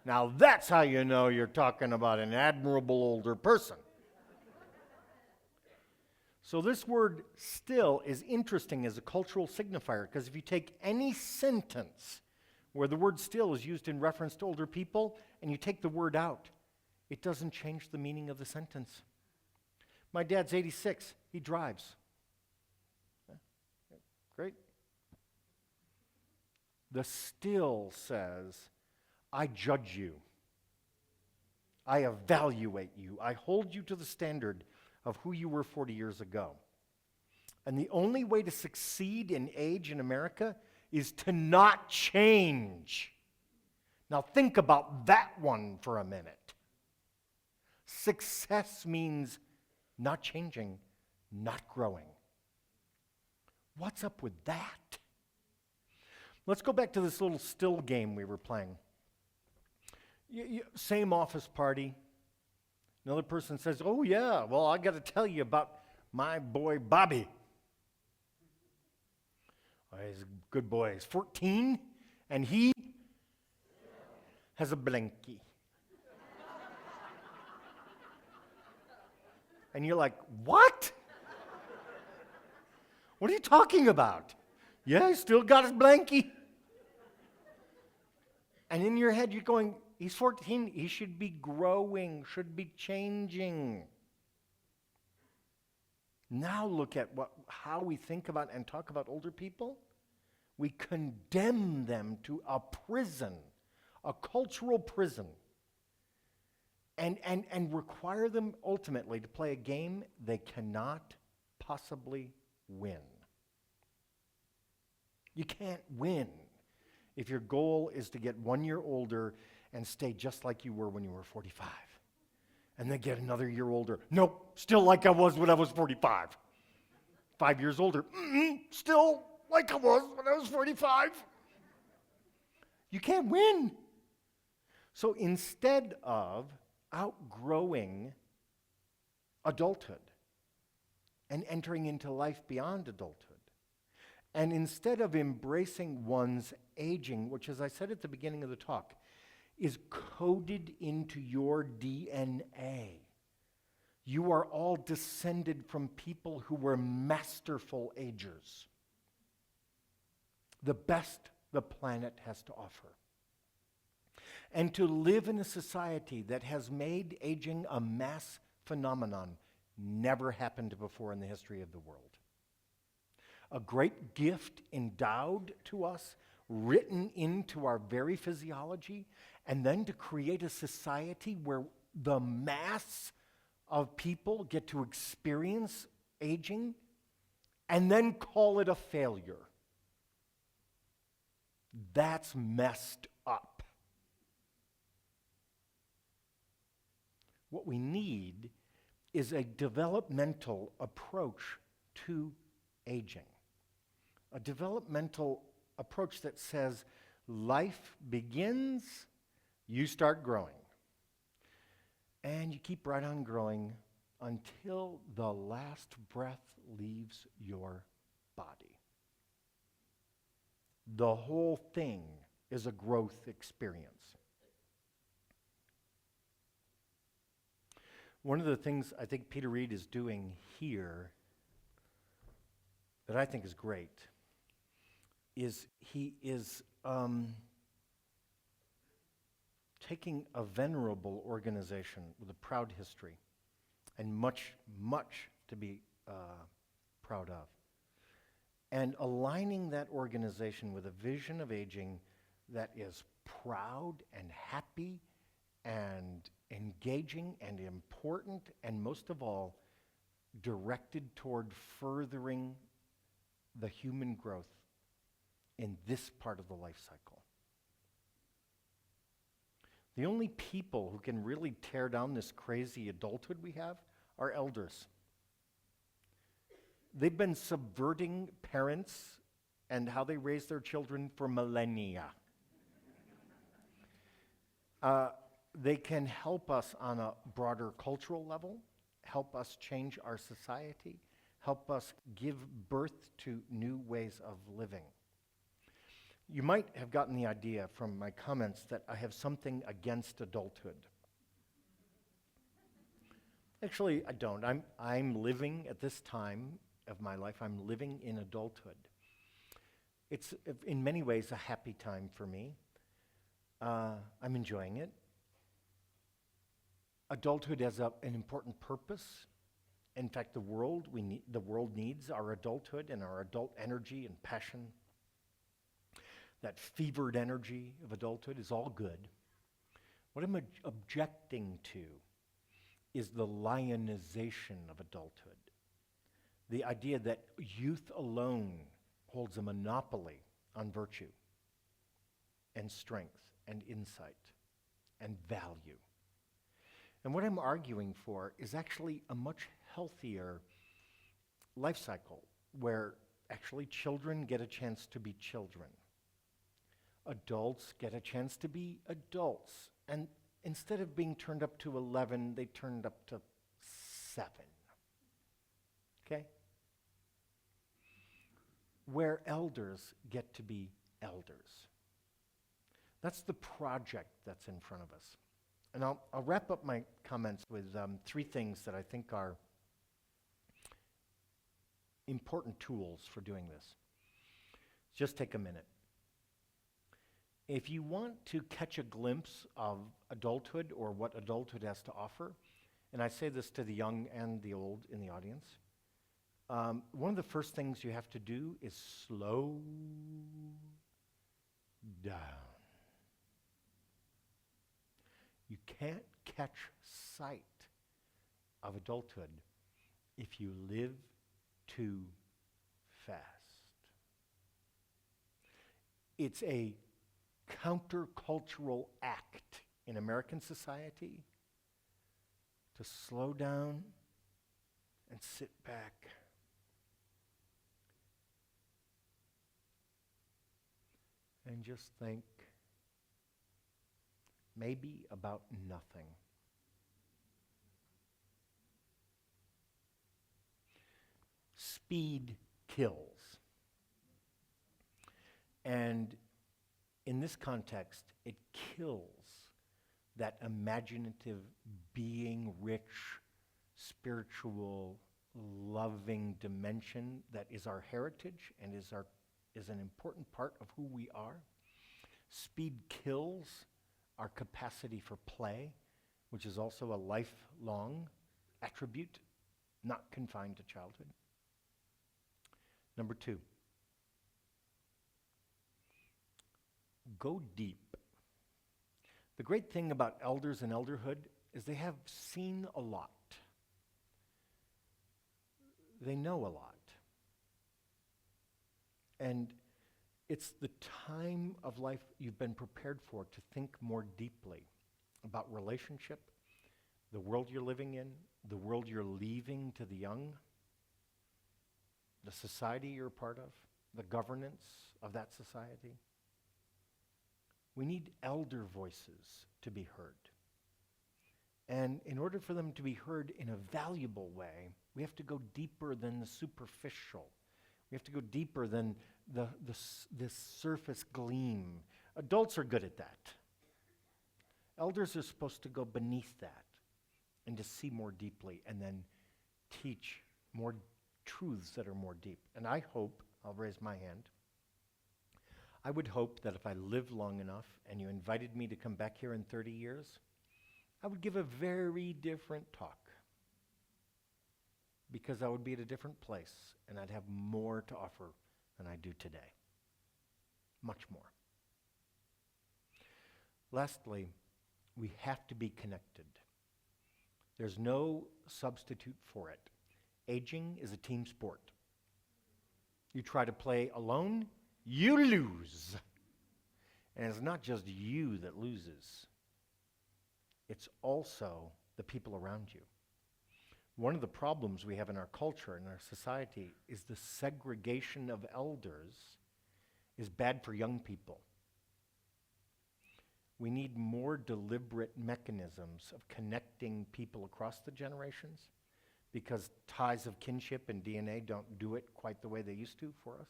[SPEAKER 4] Now that's how you know you're talking about an admirable older person. So this word still is interesting as a cultural signifier, because if you take any sentence where the word still is used in reference to older people and you take the word out, it doesn't change the meaning of the sentence. My dad's 86, he drives. Great. The still says, I judge you. I evaluate you. I hold you to the standard of who you were 40 years ago. And the only way to succeed in age in America is to not change. Now think about that one for a minute. Success means not changing, not growing. What's up with that? Let's go back to this little still game we were playing. Same office party. Another person says, oh yeah, well, I got to tell you about my boy Bobby. Oh, he's a good boy. He's 14, and he has a blankie. And you're like, what? What are you talking about? Yeah, he's still got his blankie. And in your head, you're going, he's 14, he should be growing, should be changing. Now look at how we think about and talk about older people. We condemn them to a prison, a cultural prison, and require them ultimately to play a game they cannot possibly win. You can't win if your goal is to get 1 year older and stay just like you were when you were 45. And then get another year older. Nope, still like I was when I was 45. 5 years older, still like I was when I was 45. You can't win. So instead of outgrowing adulthood and entering into life beyond adulthood, and instead of embracing one's aging, which, as I said at the beginning of the talk, is coded into your DNA. You are all descended from people who were masterful agers. The best the planet has to offer. And to live in a society that has made aging a mass phenomenon never happened before in the history of the world. A great gift endowed to us, written into our very physiology, and then to create a society where the mass of people get to experience aging and then call it a failure. That's messed up. What we need is a developmental approach to aging. A developmental approach that says life begins, you start growing. And you keep right on growing until the last breath leaves your body. The whole thing is a growth experience. One of the things I think Peter Reed is doing here that I think is great is he is taking a venerable organization with a proud history and much, much to be proud of, and aligning that organization with a vision of aging that is proud and happy and engaging and important, and most of all, directed toward furthering the human growth in this part of the life cycle. The only people who can really tear down this crazy adulthood we have are elders. They've been subverting parents and how they raise their children for millennia. They can help us on a broader cultural level, help us change our society, help us give birth to new ways of living. You might have gotten the idea from my comments that I have something against adulthood. Actually, I don't. I'm living at this time of my life, I'm living in adulthood. It's in many ways a happy time for me. I'm enjoying it. Adulthood has an important purpose. In fact, the world needs our adulthood and our adult energy and passion. That fevered energy of adulthood is all good. What I'm objecting to is the lionization of adulthood. The idea that youth alone holds a monopoly on virtue and strength and insight and value. And what I'm arguing for is actually a much healthier life cycle where actually children get a chance to be children. Adults get a chance to be adults. And instead of being turned up to 11, they turned up to 7. Okay? Where elders get to be elders. That's the project that's in front of us. And I'll wrap up my comments with 3 things that I think are important tools for doing this. Just take a minute. If you want to catch a glimpse of adulthood or what adulthood has to offer, and I say this to the young and the old in the audience, one of the first things you have to do is slow down. You can't catch sight of adulthood if you live too fast. It's a countercultural act in American society to slow down and sit back. And just think maybe about nothing. Speed kills. And in this context, it kills that imaginative, being rich, spiritual, loving dimension that is our heritage and is an important part of who we are. Speed kills our capacity for play, which is also a lifelong attribute, not confined to childhood. Number 2, go deep. The great thing about elders and elderhood is they have seen a lot. They know a lot. And it's the time of life you've been prepared for to think more deeply about relationship, the world you're living in, the world you're leaving to the young, the society you're a part of, the governance of that society. We need elder voices to be heard. And in order for them to be heard in a valuable way, we have to go deeper than the superficial. We have to go deeper than this surface gleam. Adults are good at that. Elders are supposed to go beneath that and to see more deeply and then teach more truths that are more deep. And I hope, I'll raise my hand, I would hope that if I lived long enough and you invited me to come back here in 30 years, I would give a very different talk because I would be at a different place and I'd have more to offer than I do today. Much more. Lastly, we have to be connected. There's no substitute for it. Aging is a team sport. You try to play alone, you lose. And it's not just you that loses. It's also the people around you. One of the problems we have in our culture and our society is the segregation of elders is bad for young people. We need more deliberate mechanisms of connecting people across the generations because ties of kinship and DNA don't do it quite the way they used to for us.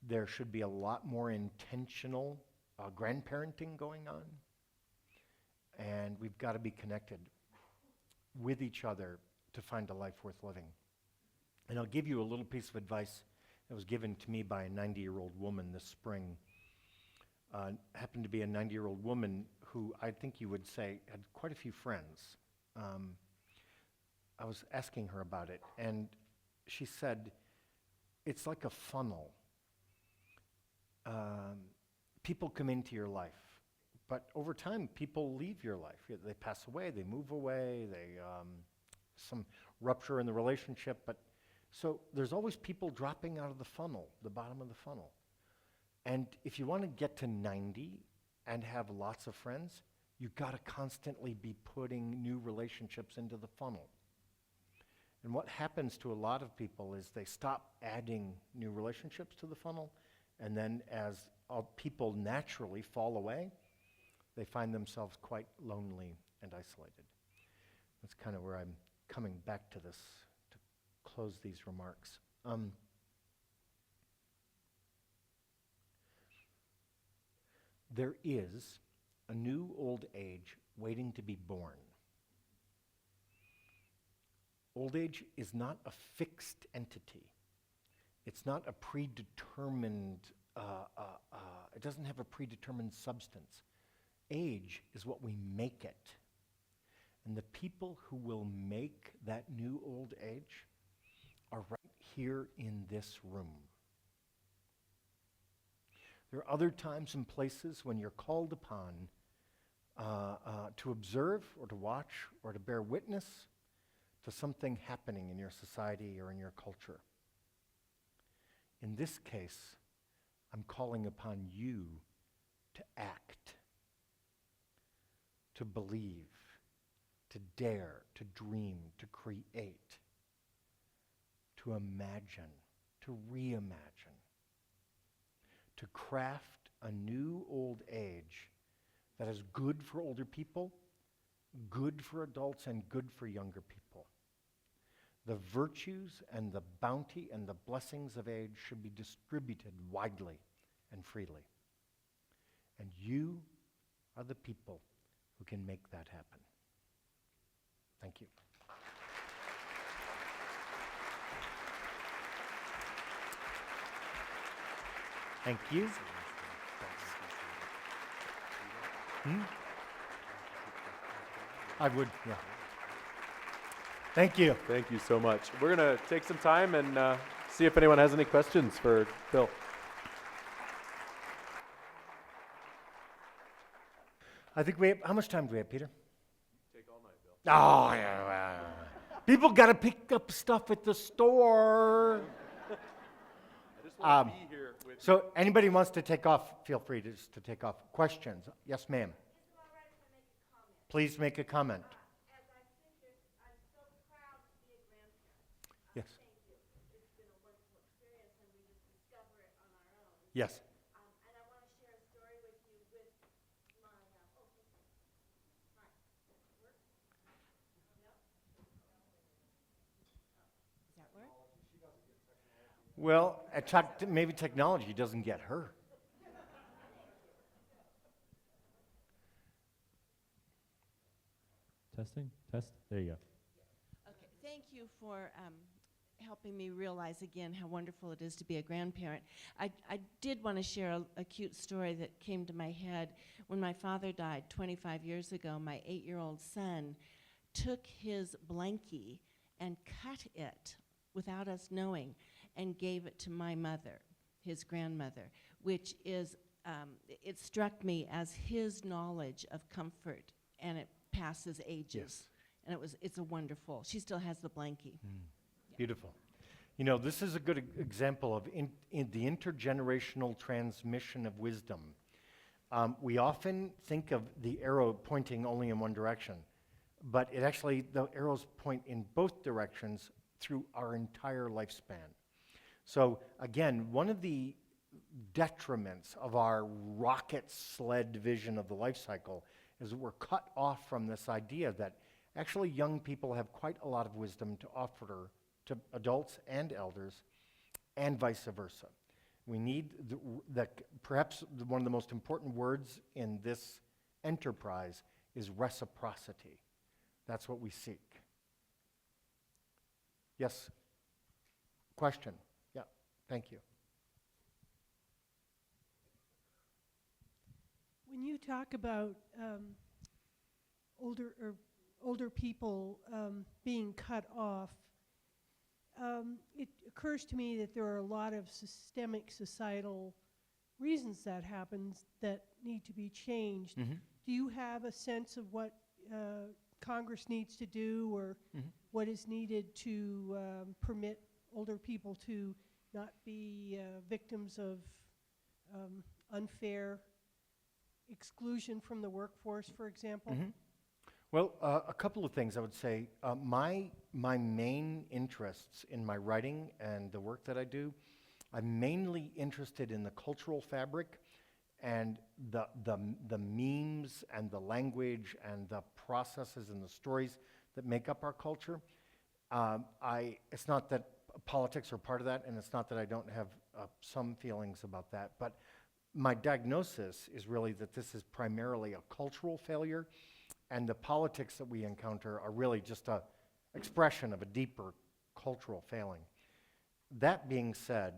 [SPEAKER 4] There should be a lot more intentional grandparenting going on, and we've got to be connected with each other to find a life worth living. And I'll give you a little piece of advice that was given to me by a 90-year-old woman this spring. Happened to be a 90-year-old woman who I think you would say had quite a few friends. I was asking her about it, and she said, it's like a funnel. People come into your life, but over time, people leave your life. They pass away, they move away, some rupture in the relationship, but so there's always people dropping out of the funnel, the bottom of the funnel. And if you want to get to 90 and have lots of friends, you've got to constantly be putting new relationships into the funnel. And what happens to a lot of people is they stop adding new relationships to the funnel, and then as people naturally fall away, they find themselves quite lonely and isolated. That's kind of where I'm coming back to this to close these remarks. There is a new old age waiting to be born. Old age is not a fixed entity. It's not a predetermined, it doesn't have a predetermined substance. Age is what we make it. And the people who will make that new old age are right here in this room. There are other times and places when you're called upon to observe or to watch or to bear witness to something happening in your society or in your culture. In this case, I'm calling upon you to act, to believe, to dare, to dream, to create, to imagine, to reimagine, to craft a new old age that is good for older people, good for adults, and good for younger people. The virtues and the bounty and the blessings of age should be distributed widely and freely. And you are the people who can make that happen. Thank you. Thank you. I would, yeah. Thank you.
[SPEAKER 3] Thank you so much. We're going to take some time and see if anyone has any questions for Bill.
[SPEAKER 4] I think we have, how much time do we have, Peter?
[SPEAKER 3] Take all night, Bill.
[SPEAKER 4] Oh, yeah. People got to pick up stuff at the store.
[SPEAKER 3] I just want to be here with
[SPEAKER 4] So anybody wants to take off, feel free to just to take off. Questions? Yes, ma'am. Please make a comment.
[SPEAKER 5] As I sit here, I'm so proud to be a grandparent.
[SPEAKER 4] Yes.
[SPEAKER 5] Thank you. It's been a wonderful experience, and we just discover it on our own.
[SPEAKER 4] Yes.
[SPEAKER 5] And I want to share a story with you with my, hi. Work? Yep. Does that work?
[SPEAKER 4] Well, maybe technology doesn't get her.
[SPEAKER 6] Testing? Test? There you go.
[SPEAKER 5] Okay, thank you for helping me realize again how wonderful it is to be a grandparent. I did want to share a cute story that came to my head. When my father died 25 years ago, my 8-year-old son took his blankie and cut it without us knowing and gave it to my mother, his grandmother, which is it struck me as his knowledge of comfort, and it passes ages.
[SPEAKER 4] Yes.
[SPEAKER 5] And it's a wonderful. She still has the blankie.
[SPEAKER 4] Beautiful. You know, this is a good example of in the intergenerational transmission of wisdom. We often think of the arrow pointing only in one direction, but it actually, the arrows point in both directions through our entire lifespan. So again, one of the detriments of our rocket sled vision of the life cycle is that we're cut off from this idea that actually young people have quite a lot of wisdom to offer to adults and elders, and vice versa. We need perhaps one of the most important words in this enterprise is reciprocity. That's what we seek. Yes? Question? Yeah, thank you.
[SPEAKER 6] When you talk about older people being cut off, it occurs to me that there are a lot of systemic societal reasons that happens that need to be changed.
[SPEAKER 4] Mm-hmm.
[SPEAKER 6] Do you have a sense of what Congress needs to do, or what is needed to permit older people to not be victims of unfair exclusion from the workforce, for example?
[SPEAKER 4] Mm-hmm. Well, a couple of things I would say. My main interests in my writing and the work that I do, I'm mainly interested in the cultural fabric and the memes and the language and the processes and the stories that make up our culture. It's not that politics are part of that, and it's not that I don't have some feelings about that, but my diagnosis is really that this is primarily a cultural failure, and the politics that we encounter are really just an expression of a deeper cultural failing. That being said,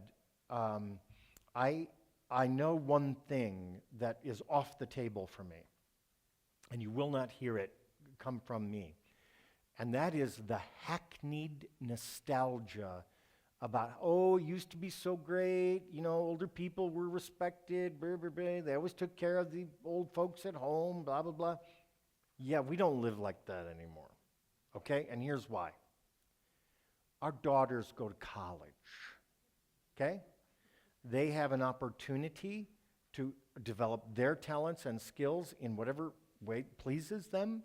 [SPEAKER 4] I know one thing that is off the table for me, and you will not hear it come from me, and that is the hackneyed nostalgia about, oh, it used to be so great, you know, older people were respected, blah, blah, blah. They always took care of the old folks at home, blah, blah, blah. Yeah, we don't live like that anymore, okay? And here's why. Our daughters go to college, okay? They have an opportunity to develop their talents and skills in whatever way pleases them,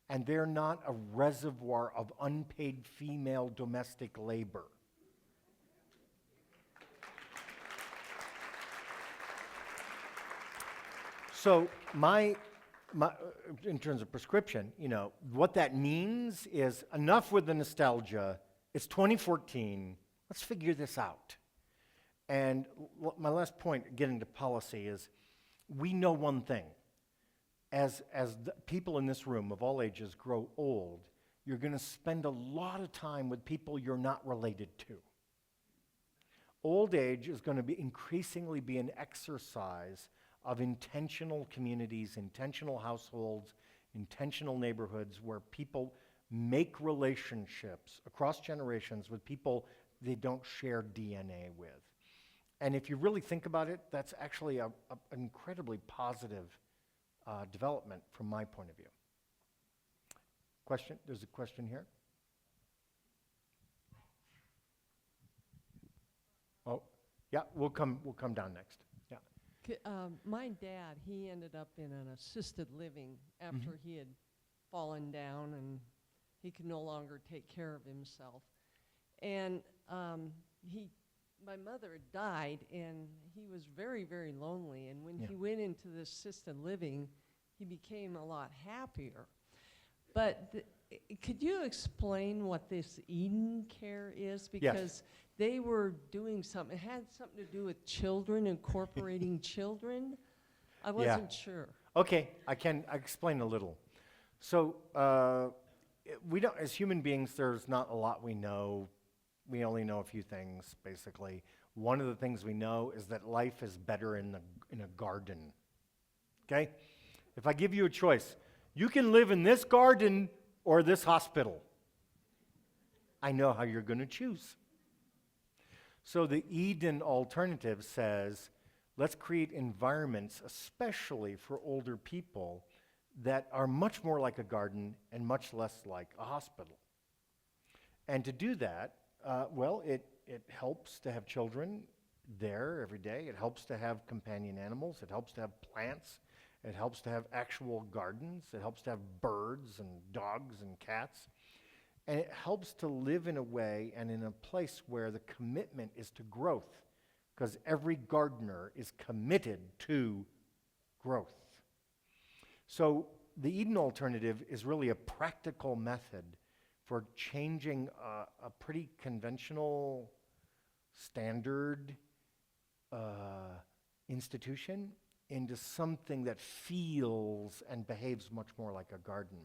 [SPEAKER 4] and they're not a reservoir of unpaid female domestic labor. So in terms of prescription, you know, what that means is enough with the nostalgia. It's 2014. Let's figure this out. And my last point, getting to policy, is we know one thing. As the people in this room of all ages grow old, you're going to spend a lot of time with people you're not related to. Old age is going to increasingly be an exercise of intentional communities, intentional households, intentional neighborhoods where people make relationships across generations with people they don't share DNA with. And if you really think about it, that's actually an incredibly positive development from my point of view. Question? There's a question here. Oh, yeah, we'll come down next. Yeah.
[SPEAKER 7] My dad, he ended up in an assisted living after he had fallen down and he could no longer take care of himself. And my mother had died, and he was very, very lonely. And when he went into this assisted living, he became a lot happier. But could you explain what this Eden Care is? Because they were doing something. It had something to do with children, incorporating children. I wasn't sure.
[SPEAKER 4] Okay, I explain a little. So we don't, as human beings, there's not a lot we know. We only know a few things, basically. One of the things we know is that life is better in a garden. Okay? If I give you a choice, you can live in this garden or this hospital. I know how you're going to choose. So the Eden alternative says, let's create environments, especially for older people, that are much more like a garden and much less like a hospital. And to do that, well, it helps to have children there every day. It helps to have companion animals. It helps to have plants. It helps to have actual gardens. It helps to have birds and dogs and cats. And it helps to live in a way and in a place where the commitment is to growth, because every gardener is committed to growth. So the Eden alternative is really a practical method for changing a pretty conventional, standard institution into something that feels and behaves much more like a garden.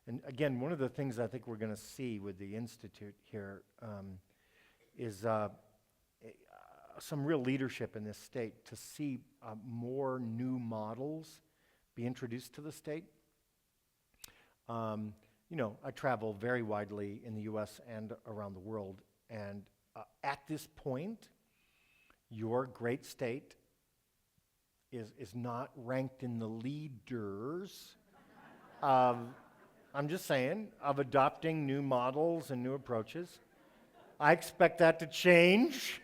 [SPEAKER 4] And again, one of the things I think we're going to see with the Institute here is some real leadership in this state to see more new models be introduced to the state. You know, I travel very widely in the US and around the world, and at this point, your great state is not ranked in the leaders of, I'm just saying, of adopting new models and new approaches. I expect that to change.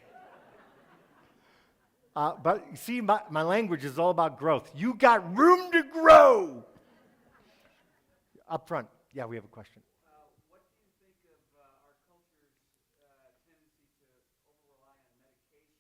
[SPEAKER 4] But you see, my language is all about growth. You got room to grow. Up front. Yeah, we have a question.
[SPEAKER 1] What do you think of our culture's tendency to over-rely on medication?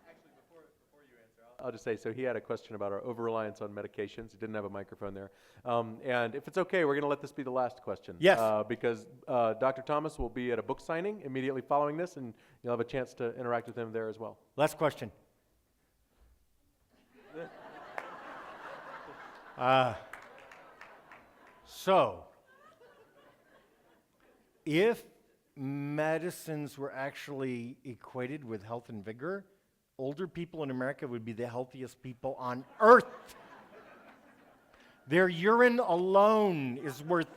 [SPEAKER 3] Actually, before you answer, I'll just say, so he had a question about our over-reliance on medications. He didn't have a microphone there. And if it's okay, we're going to let this be the last question.
[SPEAKER 4] Yes.
[SPEAKER 3] Because Dr. Thomas will be at a book signing immediately following this, and you'll have a chance to interact with him there as well.
[SPEAKER 4] Last question. So, if medicines were actually equated with health and vigor, older people in America would be the healthiest people on earth. Their urine alone is worth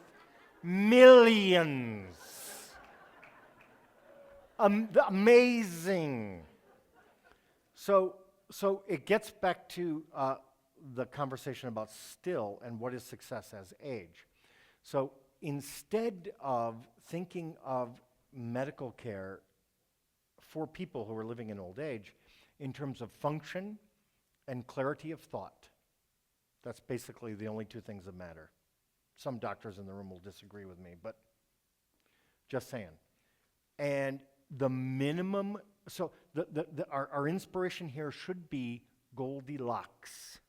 [SPEAKER 4] millions. Amazing. So it gets back to the conversation about still and what is success as age. So instead of thinking of medical care for people who are living in old age in terms of function and clarity of thought, that's basically the only two things that matter. Some doctors in the room will disagree with me, but just saying. And the minimum, so our inspiration here should be Goldilocks.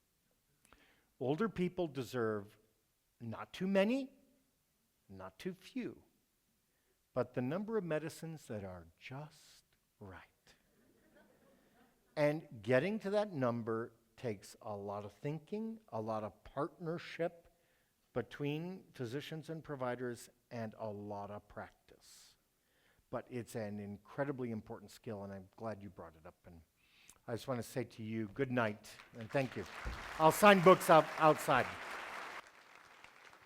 [SPEAKER 4] Older people deserve not too many, not too few, but the number of medicines that are just right. And getting to that number takes a lot of thinking, a lot of partnership between physicians and providers, and a lot of practice. But it's an incredibly important skill, and I'm glad you brought it up. And I just want to say to you, good night, and thank you. I'll sign books outside.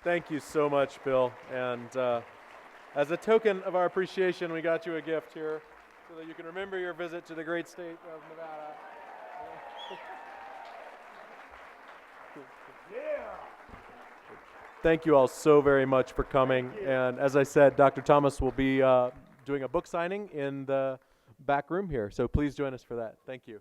[SPEAKER 3] Thank you so much, Bill. And as a token of our appreciation, we got you a gift here so that you can remember your visit to the great state of Nevada. Thank you all so very much for coming. And as I said, Dr. Thomas will be doing a book signing in the back room here. So please join us for that. Thank you.